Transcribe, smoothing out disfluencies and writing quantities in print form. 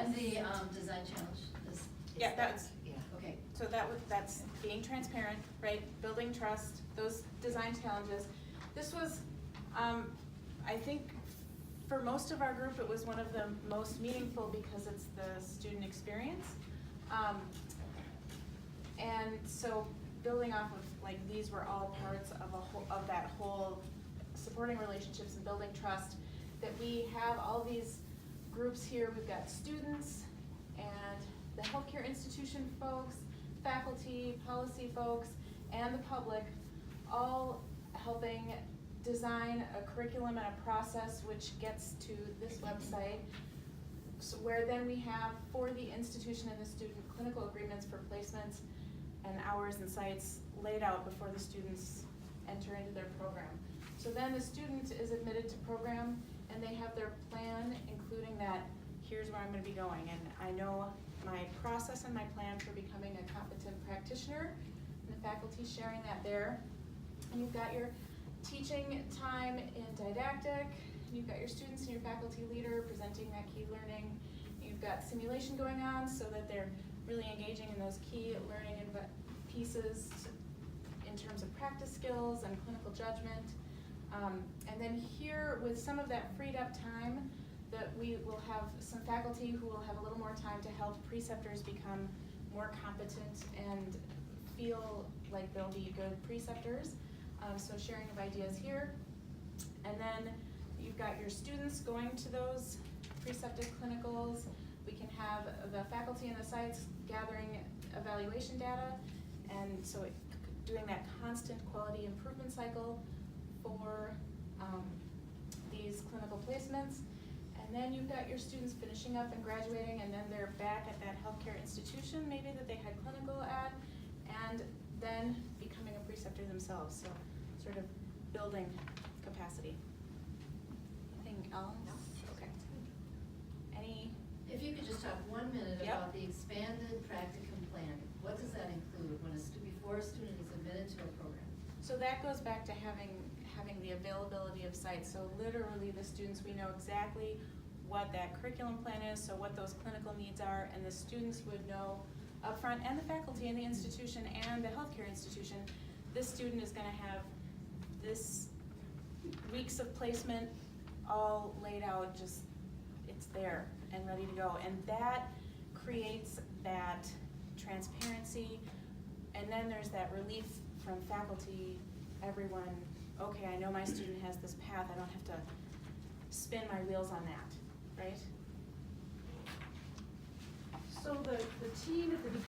And the design challenge is. Yeah, that's, Okay, so that's being transparent, right, building trust, those design challenges. This was, I think, for most of our group, it was one of the most meaningful because it's the student experience. And so building off of, like, these were all parts of of that whole supporting relationships and building trust, that we have all these groups here. We've got students and the healthcare institution folks, faculty, policy folks, and the public, all helping design a curriculum and a process which gets to this website. So where then we have, for the institution and the student, clinical agreements for placements and hours and sites laid out before the students enter into their program. So then the student is admitted to program and they have their plan, including that, here's where I'm gonna be going. And I know my process and my plan for becoming a competent practitioner, and the faculty sharing that there. And you've got your teaching time in didactic, and you've got your students and your faculty leader presenting that key learning. You've got simulation going on so that they're really engaging in those key learning pieces in terms of practice skills and clinical judgment. And then here, with some of that freed up time, that we will have some faculty who will have a little more time to help preceptors become more competent and feel like they'll be good preceptors. So sharing of ideas here. And then you've got your students going to those preceptive clinicals. We can have the faculty and the sites gathering evaluation data, and so doing that constant quality improvement cycle for these clinical placements. And then you've got your students finishing up and graduating, and then they're back at that healthcare institution maybe that they had clinical at, and then becoming a preceptor themselves, so sort of building capacity. Anything else? No. Okay. Any? if you could just talk 1 minute Yep. about the expanded practicum plan. What does that include when before a student is admitted to a program? So that goes back to having the availability of sites. So literally the students, we know exactly what that curriculum plan is, so what those clinical needs are, and the students would know upfront, and the faculty and the institution and the healthcare institution, this student is gonna have this weeks of placement all laid out, just, it's there and ready to go. And that creates that transparency, and then there's that relief from faculty, everyone, okay, I know my student has this path, I don't have to spin my wheels on that, right? So the team at the